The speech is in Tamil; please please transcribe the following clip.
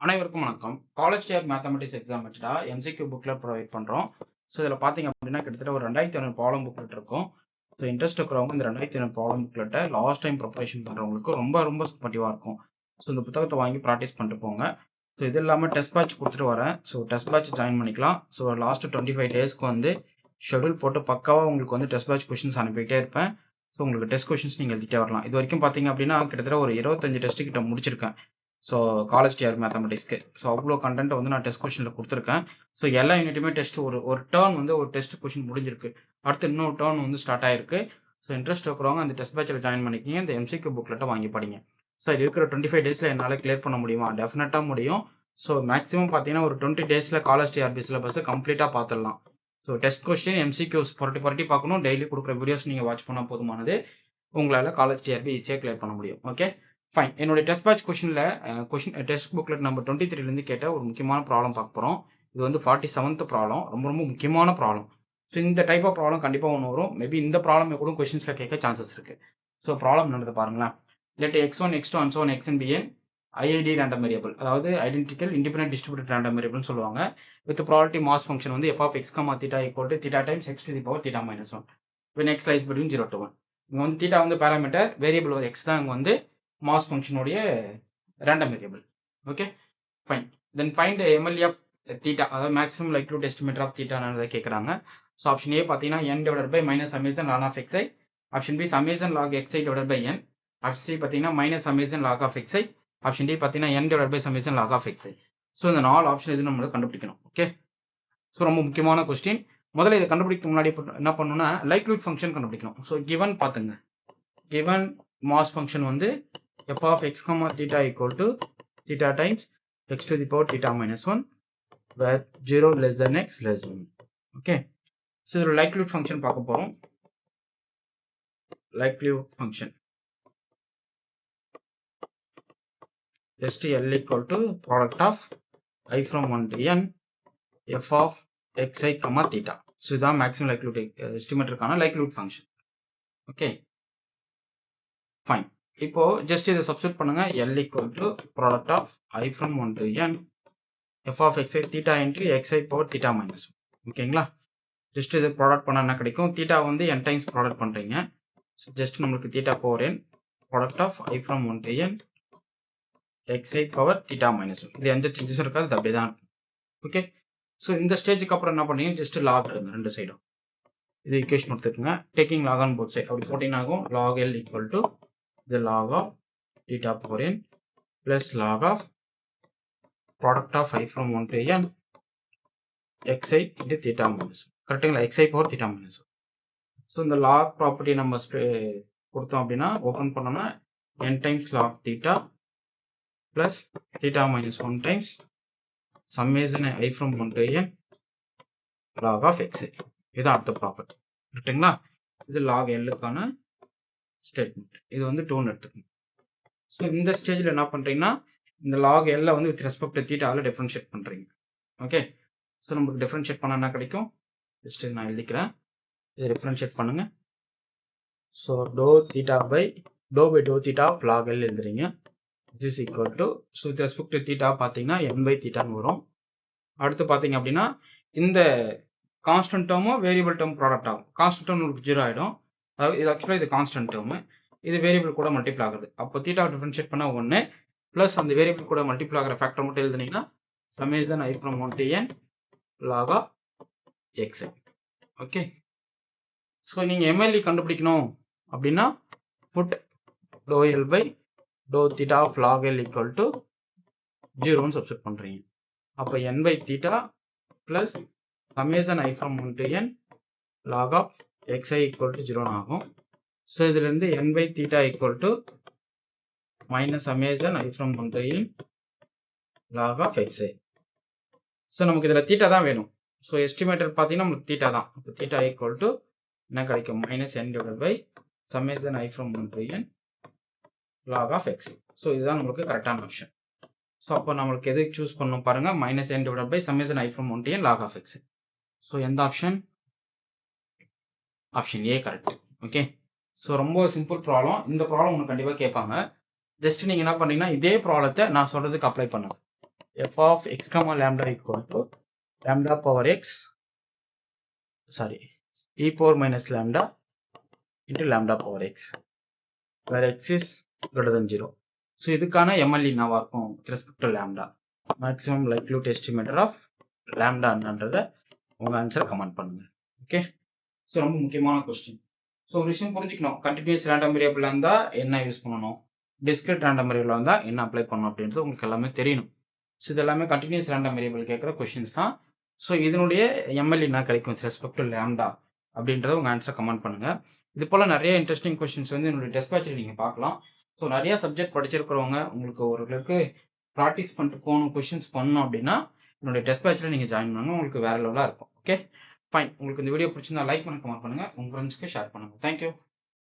அனைவருக்கும் வணக்கம். காலேஜ் இயர் மேத்தமெட்டிக்ஸ் எக்ஸாம் வச்சுட்டா எம்சிக்யூ புக்லெட் ப்ரொவைட் பண்ணுறோம். ஸோ இதில் பார்த்தீங்க அப்படின்னா கிட்டத்தட்ட ஒரு 2500 ப்ராப்ளம் புக்லெட் இருக்கும். ஸோ இன்ட்ரெஸ்ட் இருக்கிறவங்க இந்த 2500 ப்ராப்ளம் புக்லெட்டை லாஸ்ட் டைம் ப்ரிப்பரேஷன் பண்ணுறவங்களுக்கு ரொம்ப ரொம்ப சப்போர்ட்டிவாக இருக்கும். ஸோ இந்த புத்தகத்தை வாங்கி ப்ராக்டிஸ் பண்ணிட்டு போங்க. ஸோ இது இல்லாமல் டெஸ்ட் பேட்ச் கொடுத்துட்டு வரேன். ஸோ டெஸ்ட் பேட்ச் ஜாயின் பண்ணிக்கலாம். ஸோ லாஸ்ட் 25 டேஸ்க்கு வந்து ஷெடியூல் போட்டு பக்காவாக உங்களுக்கு வந்து டெஸ்ட் பேட்ச் கொஷின்ஸ் அனுப்பிட்டே இருப்பேன். ஸோ உங்களுக்கு டெஸ்ட் கொஷின்ஸ் நீங்கள் எழுதிட்டே வரலாம். இது வரைக்கும் பார்த்தீங்க அப்படின்னா கிட்டத்தட்ட ஒரு 25 டெஸ்ட்டு கிட்ட முடிச்சிருக்கேன். ஸோ காலேஜ் இயர் மேத்தமெட்டிக்ஸ்க்கு ஸோ அவ்வளோ கண்டென்ட் வந்து நான் டெஸ்ட் கொஷனில் கொடுத்துருக்கேன். ஸோ எல்லா யூனிட்டுமே டெஸ்ட் ஒரு டேர்ன் வந்து ஒரு டெஸ்ட் கொஷின் முடிஞ்சிருக்கு. அடுத்து இன்னொரு டேர்ன் வந்து ஸ்டார்ட் ஆயிருக்கு. ஸோ இன்ட்ரெஸ்ட் இருக்கிறவங்க அந்த டெஸ்ட் பேட்சில் ஜாயின் பண்ணிக்கிங்க. இந்த எம்சிக்யூ புக்லெட்டை வாங்கி படிங்க. ஸோ இது இருக்கிற 25 டேஸில் என்னால் கிளியர் பண்ண முடியுமா? டெஃபினட்டாக முடியும். ஸோ மேக்ஸிமம் பார்த்தீங்கன்னா ஒரு 20 டேஸில் காலேஜ் டிஆர்பி சிலபஸை கம்ப்ளீட்டாக பார்த்துடலாம். ஸோ டெஸ்ட் கொஸ்டின் எம்சிக்யூஸ் புரட்டி பார்க்கணும். டெய்லி கொடுக்குற வீடியோஸ் நீங்கள் வாட்ச் பண்ணால் போதுமானது. உங்களால் காலேஜ் டிஆர்பி ஈஸியாக கிளியர் பண்ண முடியும். Okay fine. என்னுடைய டெஸ்ட் பேட்ச் கொஷினில் டெஸ்ட் புக்லெட் நம்பர் 23 கேட்ட ஒரு முக்கியமான ப்ராப்ளம் பார்க்க போகிறோம். இது வந்து 47th ப்ராப்ளம். ரொம்ப ரொம்ப முக்கியமான ப்ராப்ளம். ஸோ இந்த டைப் ஆஃப் ப்ராப்ளம் கண்டிப்பாக ஒன்று வரும். மேபி இந்த ப்ராப்ளம் கூட கொஷின்ஸில் கேட்க சான்சஸ் இருக்குது. ஸோ ப்ராப்ளம் நடந்து பாருங்களேன். Let x1 x2 and so on x and bn IID random variable, அதாவது ஐடென்டிக்கல் இண்டிபெண்டன்ட் டிஸ்ட்ரிபியூட்டட் ரேண்டம் வேரியபிள்னு சொல்லுவாங்க. வித் ப்ராபபிலிட்டி மாஸ் ஃபங்க்ஷன் வந்து f of x, theta equal to theta times x to the power theta minus 1 when x lies between 0 to 1. இங்கே வந்து theta வந்து பேராமீட்டர், வேரியபிள் ஒரு x தான் இங்கே வந்து மாஸ் ஃபங்க்ஷனுடைய random variable. Okay fine. Then find MLE of theta, அதாவது மேக்ஸிமம் லைக்லிஹுட் எஸ்டிமேட்டர் ஆஃப் தீட்டானதை கேட்குறாங்க. ஸோ ஆப்ஷன் ஏ பார்த்தீங்கன்னா n divided by minus summation ln of xi. Option B summation log xi divided by n. Option C பார்த்தீங்கன்னா minus summation log of xi. Option D பார்த்தீங்கன்னா n divided by summation log of xi. So இந்த 4 ஆப்ஷன் எது நம்மளுக்கு கண்டுபிடிக்கணும். ஓகே ஸோ ரொம்ப முக்கியமான கொஸ்டின். முதல்ல இதை கண்டுபிடிக்க முன்னாடி என்ன பண்ணணும்னா லைக்லிஹுட் ஃபங்க்ஷன் கண்டுபிடிக்கணும். ஸோ கிவன் பார்த்துங்க, கிவன் மாஸ் ஃபங்க்ஷன் வந்து f of x, theta equal to theta times x to the power theta minus 1 where 0 less than x less than 1. Okay. So, the likelihood function பார்க்க போறோம். Likelihood function STL equal to product of I from 1 to n f of xi, theta. So, இதான் maximum likelihood estimatorக்கான likelihood function. Okay. Fine. இப்போ just இதை சப்ஸ்டிட் பண்ணுங்க. L equal to product of I from 1 to n f of xi theta into xi power theta minus 1. ஓகேங்களா? ஜஸ்ட் இது ப்ராடக்ட் பண்ணால் என்ன கிடைக்கும்? தீட்டா வந்து n டைம்ஸ் ப்ராடக்ட் பண்ணுறீங்க. ஸோ ஜஸ்ட் நம்மளுக்கு theta power n product of I from 1 to n xi power theta minus 1. இது எந்த சேஞ்சஸும் இருக்காது, இது அப்படியே தான். ஓகே ஸோ இந்த ஸ்டேஜுக்கு அப்புறம் என்ன பண்ணீங்க? ஜஸ்ட் லாக் எடுங்க ரெண்டு சைடும். இது ஈக்குவேஷன் எடுத்துக்கோங்க. Taking log on both side. அப்படி போட்டிங்கன்னா ஆகும் log L equal to the log of theta power n plus log of product of I from 1 to n xi into theta minus 1. கரெக்டுங்களா? xi power theta minus 1. So இந்த லாக் ப்ராப்பர்ட்டி நம்ம கொடுத்தோம் அப்படின்னா ஓப்பன் பண்ணோம்னா n times log theta plus theta minus 1 times summation I from 1 to n log of xi. இது அடுத்த ப்ராப்பர்ட்டி. கரெக்டுங்களா? இது லாக் எல்லுக்கான ஸ்டேட்மெண்ட். இது வந்து 2ன்னு எடுத்துக்கணும். ஸோ இந்த ஸ்டேஜில் என்ன பண்ணுறீங்கன்னா இந்த லாக் எல்லை வந்து வித் ரெஸ்பெக்ட் டு தீட்டாவில் டிஃப்ரென்ஷியேட் பண்ணுறீங்க. ஓகே ஸோ நமக்கு டிஃப்ரென்ஷியேட் பண்ணால் என்ன கிடைக்கும்? ஜஸ்ட் நான் எழுதிக்கிறேன். இதை டிஃப்ரென்ஷியேட் பண்ணுங்க. So do by do theta of log L எழுதுறீங்க. Is equal to so with respect to theta பார்த்தீங்கன்னா n பை தீட்டான்னு வரும். அடுத்து பார்த்தீங்க அப்படின்னா இந்த கான்ஸ்டன்ட் டேர்மும் வேரியபிள் டேர்ம் ப்ராடக்ட் ஆகும். கான்ஸ்டன்ட் டேர்ம் உங்களுக்கு 0 ஆகிடும். அதாவது இது ஆக்சுவலாக இது கான்ஸ்டன்ட் டேர்மு, இது வேரியபிள் கூட மல்டிப்ளை ஆகுது. அப்போ தீட்டா டிஃபரன்ஷியேட் பண்ணால் 1 ப்ளஸ் அந்த வேரியபிள் கூட மல்டிப்ளை ஆகிற ஃபேக்டர் மட்டும் எழுதுனீங்கன்னா summation I from 1 to n log of xi. Okay so நீங்கள் MLE கண்டுபிடிக்கணும் அப்படின்னா put do L by do theta of log L equal to 0ன்னு சப்ஸ்டிட் பண்ணுறீங்க. அப்போ n by theta plus summation I from 1 to n log of xi equal to 0 ஆகும். ஸோ இதுலேருந்து n by theta equal to minus summation I from 1 to n log of xi. So நமக்கு இதில் தீட்டா தான் வேணும். ஸோ எஸ்டிமேட்டர் பார்த்தீங்கன்னா நமக்கு தீட்டா தான். அப்போ தீட்டா ஈக்குவல் டு என்ன கிடைக்கும்? Minus n divide by summation I from 1 to n log of xi. So இதுதான் நம்மளுக்கு கரெக்டான ஆப்ஷன். ஸோ அப்போ நம்மளுக்கு எது சூஸ் பண்ணணும் பாருங்கள். Minus n divide by summation I from 1 to n log of xi. So எந்த option? Option A correct. Okay so ரொம்ப சிம்பிள் ப்ராப்ளம். இந்த ப்ராப்ளம் உங்களுக்கு கண்டிப்பாக கேட்பாங்க. ஜஸ்ட் நீங்கள் என்ன பண்ணீங்கன்னா இதே ப்ராப்ளத்தை நான் சொல்கிறதுக்கு அப்ளை பண்ணுங்க. f of x comma lambda equal to lambda power x, sorry, e power minus lambda into lambda power x, where x is greater than 0. So இதுக்கான MLE என்னவா இருக்கும் with respect to lambda, maximum likelihood estimator of lambda என்னன்றதை உங்கள் ஆன்சரை கமெண்ட் பண்ணுங்க. ஓகே, ஸோ ரொம்ப முக்கியமான கொஸ்டின். ஸோ ஒரு விஷயம் புரிஞ்சுக்கணும், கண்டினியூஸ் ரேண்டம் வேரியபிள் இருந்தால் என்ன யூஸ் பண்ணணும், டிஸ்கிரிட் ரேண்டம் வேரியபிள் இருந்தால் என்ன அப்ளை பண்ணணும் அப்படின்றது உங்களுக்கு எல்லாமே தெரியணும். ஸோ இது எல்லாமே கண்டினியூஸ் ரேண்டம் வேரியபிள் கேட்குற கொஸ்டின்ஸ் தான். ஸோ இதனுடைய MLE என்ன கிடைக்கும் with respect to lambda அப்படின்றத உங்கள் ஆன்சரை கமெண்ட் பண்ணுங்கள். இது போல் நிறைய இன்ட்ரெஸ்டிங் கொஸ்டின்ஸ் வந்து என்னுடைய டெஸ்ட் பேட்சில் நீங்கள் பார்க்கலாம். ஸோ நிறைய சப்ஜெக்ட் படிச்சிருக்கிறவங்க உங்களுக்கு ஓரளவுக்கு ப்ராக்டிஸ் பண்ணிட்டு போகணும், கொஷின்ஸ் பண்ணணும் அப்படின்னா என்னுடைய டெஸ்ட் பேட்சில் நீங்கள் ஜாயின் பண்ணுங்க, உங்களுக்கு வேறு லெவலாக இருக்கும். Okay fine. உங்களுக்கு இந்த வீடியோ பிடிச்சிருந்தா லைக் பண்ணி கமெண்ட் பண்ணுங்கள், உங்கள் ஃப்ரெண்ட்ஸ்க்கு ஷேர் பண்ணுங்கள். தேங்க்யூ.